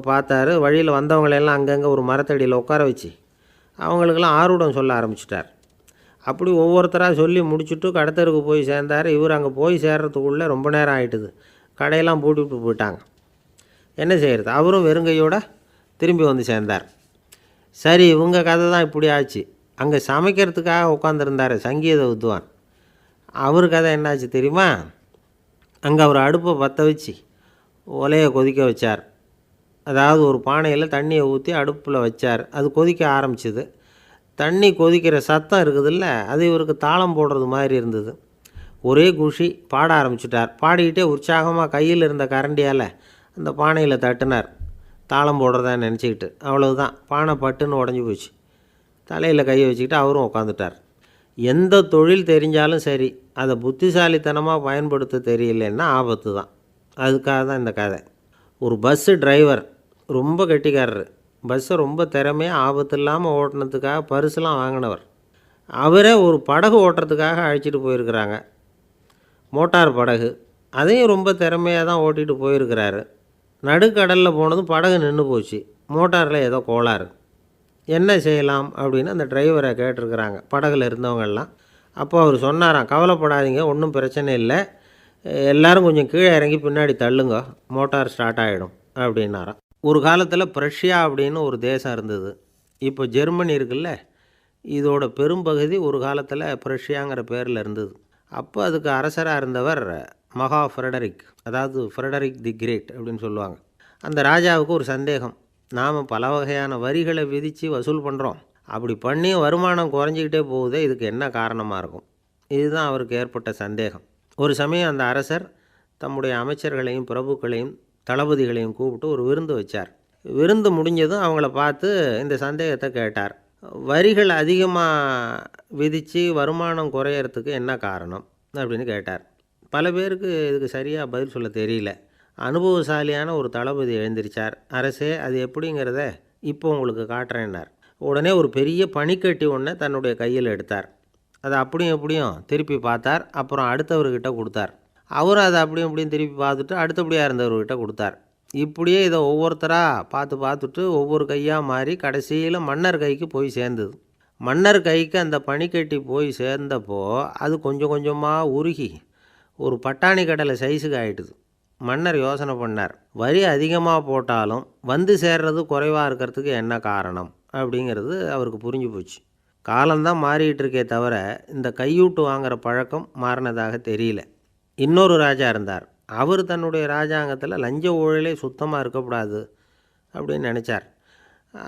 பார்த்தார். வழியில் வந்தவங்களெல்லாம் அங்கங்கே ஒரு மரத்தடியில் உட்கார வச்சு அவங்களுக்கெல்லாம் ஆர்வம் சொல்ல ஆரம்பிச்சிட்டார். அப்படி ஒவ்வொருத்தராக சொல்லி முடிச்சுட்டு கடத்தருக்கு போய் சேர்ந்தார். இவர் அங்கே போய் சேர்றதுக்குள்ளே ரொம்ப நேரம் ஆகிட்டுது. கடையெல்லாம் பூட்டிவிட்டு போயிட்டாங்க. என்ன செய்கிறது? அவரும் வெறுங்கையோடு திரும்பி சேர்ந்தார். சரி, இவங்க கதை தான் இப்படி ஆச்சு. அங்கே சமைக்கிறதுக்காக உட்காந்துருந்தார் சங்கீத வித்வான். அவர் கதை என்னாச்சு தெரியுமா? அங்கே அவர் அடுப்பை பற்ற வச்சு ஒலையை கொதிக்க வச்சார். அதாவது ஒரு பானையில் தண்ணியை ஊற்றி அடுப்பில் வச்சார். அது கொதிக்க ஆரம்பிச்சிது. தண்ணி கொதிக்கிற சத்தம் இருக்குதுல்ல, அது இவருக்கு தாளம் போடுறது மாதிரி இருந்தது. ஒரே குஷி, பாட ஆரம்பிச்சிட்டார். பாடிக்கிட்டே உற்சாகமாக கையில் இருந்த கரண்டியால் அந்த பானையில் தட்டினார், தாளம் போடுறதா நினச்சிக்கிட்டு. அவ்வளவுதான், பானை பட்டுன்னு உடஞ்சி போச்சு. தலையில் கையை வச்சுக்கிட்டு அவரும் உட்காந்துட்டார். எந்த தொழில் தெரிஞ்சாலும் சரி, அதை புத்திசாலித்தனமாக பயன்படுத்த தெரியலன்னா ஆபத்து தான். அதுக்காக தான் இந்த கதை. ஒரு பஸ்ஸு டிரைவர் ரொம்ப கெட்டிக்காரர். பஸ்ஸை ரொம்ப திறமையாக ஆபத்து இல்லாமல் ஓட்டினதுக்காக பரிசுலாம் வாங்கினவர். அவரே ஒரு படகு ஓட்டுறதுக்காக அழைச்சிட்டு போயிருக்கிறாங்க, மோட்டார் படகு. அதையும் ரொம்ப திறமையாக தான் ஓட்டிகிட்டு போயிருக்கிறாரு. நடுக்கடலில் போனதும் படகு நின்று போச்சு. மோட்டாரில் ஏதோ கோளாறு. என்ன செய்யலாம் அப்படின்னு அந்த டிரைவரை கேட்டிருக்கிறாங்க படகுல இருந்தவங்கெல்லாம். அப்போ அவர் சொன்னாராம், கவலைப்படாதீங்க, ஒன்றும் பிரச்சனை இல்லை, எல்லோரும் கொஞ்சம் கீழே இறங்கி பின்னாடி தள்ளுங்க, மோட்டார் ஸ்டார்ட் ஆகிடும் அப்படின்னாராம். ஒரு காலத்தில் பிரஷ்யா அப்படின்னு ஒரு தேசம் இருந்தது. இப்போ ஜெர்மனி இருக்குல்ல, இதோட பெரும்பகுதி ஒரு காலத்தில் பிரஷ்யாங்கிற பேரில் இருந்தது. அப்போ அதுக்கு அரசராக இருந்தவர் மகா ஃப்ரெடரிக், அதாவது ஃப்ரெடரிக் தி கிரேட் அப்படின்னு சொல்லுவாங்க. அந்த ராஜாவுக்கு ஒரு சந்தேகம். நாம் பல வகையான வரிகளை விதித்து வசூல் பண்ணுறோம், அப்படி பண்ணியும் வருமானம் குறைஞ்சிக்கிட்டே போகுதே, இதுக்கு என்ன காரணமாக இருக்கும்? இதுதான் அவருக்கு ஏற்பட்ட சந்தேகம். ஒரு சமயம் அந்த அரசர் தம்முடைய அமைச்சர்களையும் பிரபுக்களையும் தளபதிகளையும் கூப்பிட்டு ஒரு விருந்து வச்சார். விருந்து முடிஞ்சதும் அவங்கள பார்த்து இந்த சந்தேகத்தை கேட்டார். வரிகள் அதிகமாக விதித்து வருமானம் குறையறதுக்கு என்ன காரணம் அப்படின்னு கேட்டார். பல பேருக்கு இதுக்கு சரியாக பதில் சொல்ல தெரியல. அனுபவசாலியான ஒரு தளபதி எழுந்திருச்சார். அரசே, அது எப்படிங்கிறத இப்போ உங்களுக்கு காட்டுறேன்னார். உடனே ஒரு பெரிய பனிக்கட்டி ஒன்றை தன்னுடைய கையில் எடுத்தார். அதை அப்படியும் இப்படியும் திருப்பி பார்த்தார். அப்புறம் அடுத்தவர்கிட்ட கொடுத்தார். அவரும் அதை அப்படியும் இப்படியும் திருப்பி பார்த்துட்டு அடுத்தபடியாக இருந்தவர்கிட்ட கொடுத்தார். இப்படியே இதை ஒவ்வொருத்தராக பார்த்துட்டு ஒவ்வொரு கையாக மாறி கடைசியில் மன்னர் கைக்கு போய் சேர்ந்தது. மன்னர் கைக்கு அந்த பனிக்கட்டி போய் சேர்ந்தப்போ அது கொஞ்சம் கொஞ்சமாக உருகி ஒரு பட்டாணி கடலை சைஸுக்கு ஆகிட்டுது. மன்னர் யோசனை பண்ணார், வரி அதிகமாக போட்டாலும் வந்து சேர்றது குறைவாக இருக்கிறதுக்கு என்ன காரணம் அப்படிங்கிறது அவருக்கு புரிஞ்சு போச்சு. காலம்தான் மாறிக்கிட்டு இருக்கே தவிர இந்த கையூட்டு வாங்குகிற பழக்கம் மாறினதாக தெரியல. இன்னொரு ராஜா இருந்தார். அவர் தன்னுடைய ராஜாங்கத்தில் லஞ்ச ஊழலே சுத்தமாக இருக்கக்கூடாது அப்படின்னு நினச்சார்.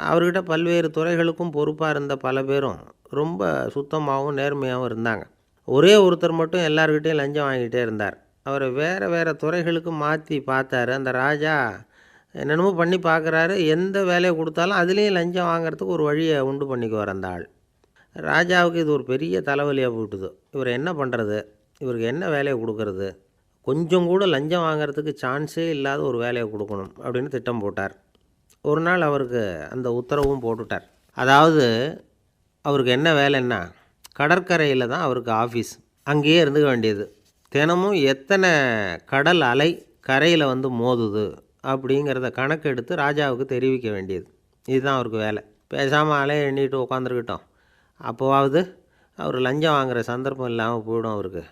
அவர்கிட்ட பல்வேறு துறைகளுக்கும் பொறுப்பாக இருந்த பல பேரும் ரொம்ப சுத்தமாகவும் நேர்மையாகவும் இருந்தாங்க. ஒரே ஒருத்தர் மட்டும் எல்லார்கிட்டையும் லஞ்சம் வாங்கிட்டே இருந்தார். அவரை வேறு துறைகளுக்கு மாற்றி பார்த்தாரு. அந்த ராஜா என்னென்னமோ பண்ணி பார்க்குறாரு. எந்த வேலையை கொடுத்தாலும் அதுலேயும் லஞ்சம் வாங்கிறதுக்கு ஒரு வழியை உண்டு பண்ணிக்குவார் அந்த ஆள். ராஜாவுக்கு இது ஒரு பெரிய தலைவலியாக போட்டுது. இவர் என்ன பண்ணுறது, இவருக்கு என்ன வேலையை கொடுக்கறது, கொஞ்சம் கூட லஞ்சம் வாங்கிறதுக்கு சான்ஸே இல்லாத ஒரு வேலையை கொடுக்கணும் அப்படின்னு திட்டம் போட்டார். ஒரு நாள் அவருக்கு அந்த உத்தரவும் போட்டுட்டார். அதாவது அவருக்கு என்ன வேலைன்னா, கடற்கரையில் தான் அவருக்கு ஆஃபீஸ். அங்கேயே இருந்துக்க வேண்டியது. தினமும் எத்தனை கடல் அலை கரையில் வந்து மோதுது அப்படிங்கிறத கணக்கெடுத்து ராஜாவுக்கு தெரிவிக்க வேண்டியது. இதுதான் அவருக்கு வேலை. பேசாமல் அலையை எண்ணிட்டு உட்காந்துருக்கிட்டோம், அப்போவாவது அவர் லஞ்சம் வாங்குகிற சந்தர்ப்பம் இல்லாமல் போயிடும் அவருக்கு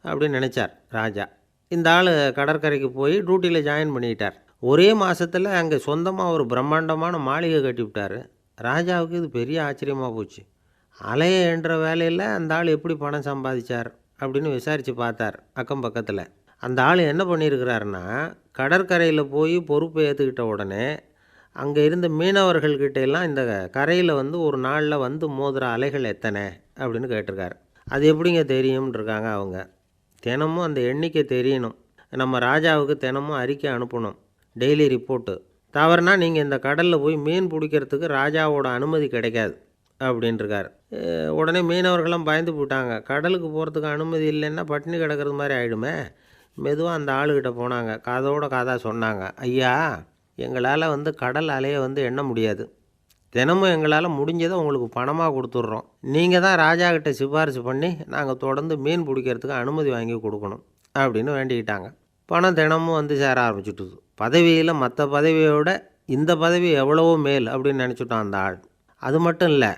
அப்படின்னு நினச்சார் ராஜா. இந்த ஆள் கடற்கரைக்கு போய் டியூட்டியில் ஜாயின் பண்ணிக்கிட்டார். ஒரே மாதத்தில் அங்கே சொந்தமாக ஒரு பிரம்மாண்டமான மாளிகை கட்டி விட்டார். ராஜாவுக்கு இது பெரிய ஆச்சரியமாக போச்சு. அலையை என்ற வேலையில் அந்த ஆள் எப்படி பணம் சம்பாதிச்சார் அப்படின்னு விசாரித்து பார்த்தார் அக்கம் பக்கத்தில். அந்த ஆள் என்ன பண்ணியிருக்கிறாருன்னா, கடற்கரையில் போய் பொறுப்பை ஏற்றுக்கிட்ட உடனே அங்கே இருந்த மீனவர்கள்கிட்ட எல்லாம் இந்த கரையில் வந்து ஒரு நாளில் வந்து மோதுகிற அலைகள் எத்தனை அப்படின்னு கேட்டிருக்காரு. அது எப்படிங்க தெரியும்னு இருக்காங்க அவங்க. தினமும் அந்த எண்ணிக்கை தெரியணும். நம்ம ராஜாவுக்கு தினமும் அறிக்கை அனுப்பணும், டெய்லி ரிப்போர்ட்டு. தவறுனா நீங்கள் இந்த கடலில் போய் மீன் பிடிக்கிறதுக்கு ராஜாவோட அனுமதி கிடைக்காது அப்படின்ட்டுருக்காரு. உடனே மீனவர்களும் பயந்து போட்டாங்க. கடலுக்கு போகிறதுக்கு அனுமதி இல்லைன்னா பட்டினி கிடக்கிறது மாதிரி ஆகிடுமே. மெதுவாக அந்த ஆளுகிட்ட போனாங்க. காதோட காதாக சொன்னாங்க, ஐயா, எங்களால் வந்து கடல் அலையை வந்து எண்ண முடியாது. தினமும் எங்களால் முடிஞ்சதை உங்களுக்கு பணமாக கொடுத்துட்றோம். நீங்கள் தான் ராஜா கிட்ட சிபாரிசு பண்ணி நாங்கள் தொடர்ந்து மீன் பிடிக்கிறதுக்கு அனுமதி வாங்கி கொடுக்கணும் அப்படின்னு வேண்டிக்கிட்டாங்க. பணம் தினமும் வந்து சேர ஆரம்பிச்சுட்டுது. பதவியில் மற்ற பதவியோட இந்த பதவி எவ்வளவோ மேல் அப்படின்னு நினச்சிட்டான் அந்த ஆள். அது மட்டும் இல்லை,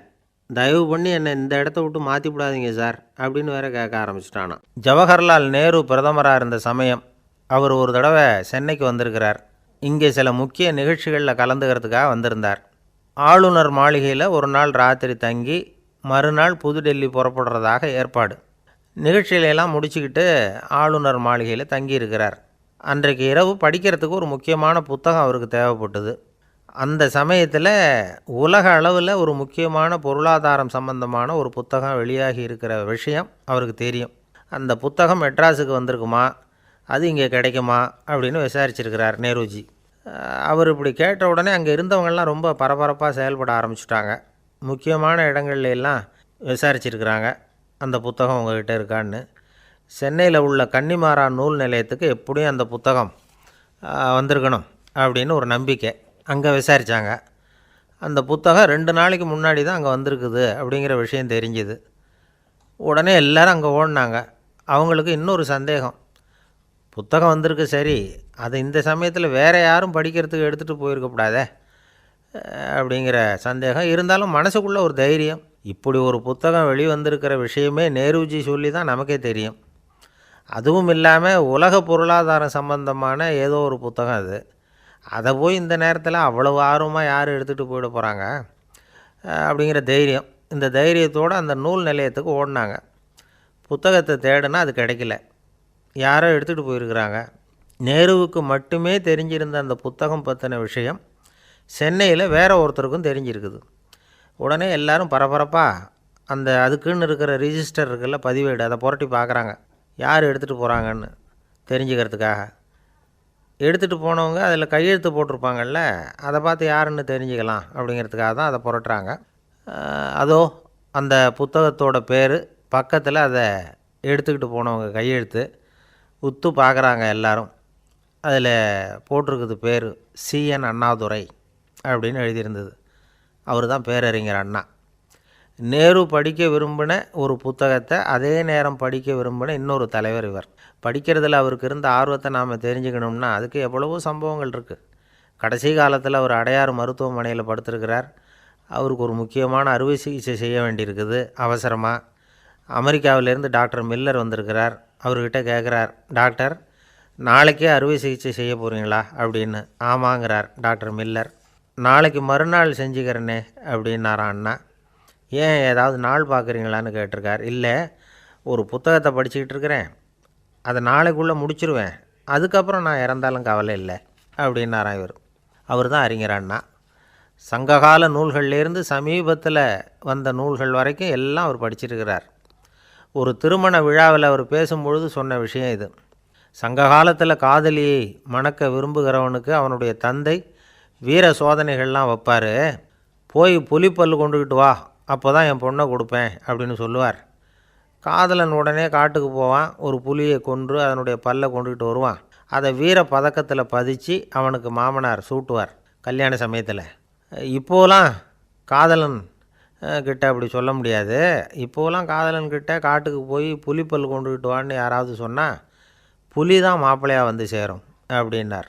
தயவு பண்ணி என்னை இந்த இடத்த விட்டு மாற்றி விடாதீங்க சார் அப்படின்னு வேற கேட்க ஆரம்பிச்சிட்டானா. ஜவஹர்லால் நேரு பிரதமராக இருந்த சமயம் அவர் ஒரு தடவை சென்னைக்கு வந்திருக்கிறார். இங்கே சில முக்கிய நிகழ்ச்சிகளில் கலந்துக்கிறதுக்காக வந்திருந்தார். ஆளுநர் மாளிகையில் ஒரு நாள் ராத்திரி தங்கி மறுநாள் புதுடெல்லி புறப்படுறதாக ஏற்பாடு. நிகழ்ச்சியிலெல்லாம் முடிச்சுக்கிட்டு ஆளுநர் மாளிகையில் தங்கியிருக்கிறார். அன்றைக்கு இரவு படிக்கிறதுக்கு ஒரு முக்கியமான புத்தகம் அவருக்கு தேவைப்பட்டது. அந்த சமயத்தில் உலக அளவில் ஒரு முக்கியமான பொருளாதாரம் சம்பந்தமான ஒரு புத்தகம் வெளியாகி இருக்கிற விஷயம் அவருக்கு தெரியும். அந்த புத்தகம் மெட்ராஸுக்கு வந்திருக்குமா, அது இங்கே கிடைக்குமா அப்படின்னு விசாரிச்சிருக்கிறார் நேருஜி. அவர் இப்படி கேட்ட உடனே அங்கே இருந்தவங்கள்லாம் ரொம்ப பரபரப்பாக செயல்பட ஆரம்பிச்சிட்டாங்க. முக்கியமான இடங்கள்ல எல்லாம் விசாரிச்சிருக்கிறாங்க, அந்த புத்தகம் உங்கள்கிட்ட இருக்கான்னு. சென்னையில் உள்ள கன்னிமாரா நூல் நிலையத்துக்கு எப்படியும் அந்த புத்தகம் வந்திருக்கணும் அப்படின்னு ஒரு நம்பிக்கை. அங்கே விசாரித்தாங்க. அந்த புத்தகம் 2 நாளைக்கு முன்னாடி தான் அங்கே வந்திருக்குது அப்படிங்கிற விஷயம் தெரிஞ்சுது. உடனே எல்லோரும் அங்கே ஓடினாங்க. அவங்களுக்கு இன்னொரு சந்தேகம், புத்தகம் வந்திருக்கு சரி, அதை இந்த சமயத்தில் வேறு யாரும் படிக்கிறதுக்கு எடுத்துகிட்டு போயிருக்கக்கூடாதே அப்படிங்கிற சந்தேகம் இருந்தாலும் மனசுக்குள்ளே ஒரு தைரியம். இப்படி ஒரு புத்தகம் வெளிவந்திருக்கிற விஷயமே நேருஜி சொல்லி தான் நமக்கே தெரியும். அதுவும் இல்லாமல் உலக பொருளாதாரம் சம்பந்தமான ஏதோ ஒரு புத்தகம் அது. அதை போய் இந்த நேரத்தில் அவ்வளவு ஆர்வமாக யார் எடுத்துகிட்டு போயிட போகிறாங்க அப்படிங்கிற தைரியம். இந்த தைரியத்தோடு அந்த நூல் நிலையத்துக்கு ஓடினாங்க. புத்தகத்தை தேடினா அது கிடைக்கல, யாரோ எடுத்துகிட்டு போயிருக்கிறாங்க. நேருவுக்கு மட்டுமே தெரிஞ்சிருந்த அந்த புத்தகம் பற்றின விஷயம் சென்னையில் வேறு ஒருத்தருக்கும் தெரிஞ்சிருக்குது. உடனே எல்லோரும் பரபரப்பாக அந்த அதுக்குன்னு இருக்கிற ரிஜிஸ்டர் இருக்குல்ல, பதிவேடு, அதை புரட்டி பார்க்குறாங்க யார் எடுத்துகிட்டு போகிறாங்கன்னு தெரிஞ்சுக்கிறதுக்காக. எடுத்துகிட்டு போனவங்க அதில் கையெழுத்து போட்டிருப்பாங்கல்ல, அதை பார்த்து யாருன்னு தெரிஞ்சுக்கலாம் அப்படிங்கிறதுக்காக தான் அதை புரட்டுறாங்க. அதோ அந்த புத்தகத்தோட பேர் பக்கத்தில் அதை எடுத்துக்கிட்டு போனவங்க கையெழுத்து உத்து பார்க்குறாங்க எல்லாரும். அதில் போட்டிருக்குது பேர் CN அண்ணாதுரை அப்படின்னு எழுதியிருந்தது. அவர் தான் பேரறிஞர் அண்ணா. நேரு படிக்க விரும்பின ஒரு புத்தகத்தை அதே நேரம் படிக்க விரும்பின இன்னொரு தலைவர் இவர். படிக்கிறதுல அவருக்கு இருந்த ஆர்வத்தை நாம் தெரிஞ்சுக்கணும்னா அதுக்கு எவ்வளவோ சம்பவங்கள் இருக்குது. கடைசி காலத்தில் அவர் அடையாறு மருத்துவமனையில் படுத்திருக்கிறார். அவருக்கு ஒரு முக்கியமான அறுவை சிகிச்சை செய்ய வேண்டியிருக்குது அவசரமாக. அமெரிக்காவிலேருந்து டாக்டர் மில்லர் வந்திருக்கிறார். அவர்கிட்ட கேட்குறார், டாக்டர் நாளைக்கே அறுவை சிகிச்சை செய்ய போகிறீங்களா அப்படின்னு. ஆமாங்கிறார் டாக்டர் மில்லர். நாளைக்கு மறுநாள் செஞ்சுக்கிறேனே அப்படின்னாரான் அண்ணா. ஏன் ஏதாவது நாள் பார்க்குறீங்களான்னு கேட்டிருக்கார். இல்லை, ஒரு புத்தகத்தை படிச்சுக்கிட்டு இருக்கிறேன், அதை நாளைக்குள்ளே முடிச்சிருவேன், அதுக்கப்புறம் நான் இறந்தாலும் கவலை இல்லை அப்படின்னாரான் இவர். அவர் தான் அறிஞர் அண்ணா. சங்ககால நூல்கள்லேருந்து சமீபத்தில் வந்த நூல்கள் வரைக்கும் எல்லாம் அவர் படிச்சிருக்கிறார். ஒரு திருமண விழாவில் அவர் பேசும்பொழுது சொன்ன விஷயம் இது. சங்க காலத்தில் காதலியை மணக்க விரும்புகிறவனுக்கு அவனுடைய தந்தை வீர சோதனைகள்லாம் வைப்பார். போய் புலிப்பல் கொண்டுக்கிட்டு வா, அப்போ தான் என் பொண்ணை கொடுப்பேன் அப்படின்னு சொல்லுவார். காதலன் உடனே காட்டுக்கு போவான், ஒரு புலியை கொன்று அதனுடைய பல்லை கொண்டுக்கிட்டு வருவான். அதை வீர பதக்கத்தில் பதித்து அவனுக்கு மாமனார் சூட்டுவார் கல்யாண சமயத்தில். இப்போலாம் காதலன் கிட்ட அப்படி சொல்ல முடியாது. இப்போலாம் காதலன்கிட்ட காட்டுக்கு போய் புலிப்பல் கொண்டுக்கிட்டு வான்னு யாராவது சொன்னால் புலி தான் மாப்பிள்ளையாக வந்து சேரும் அப்படின்னார்.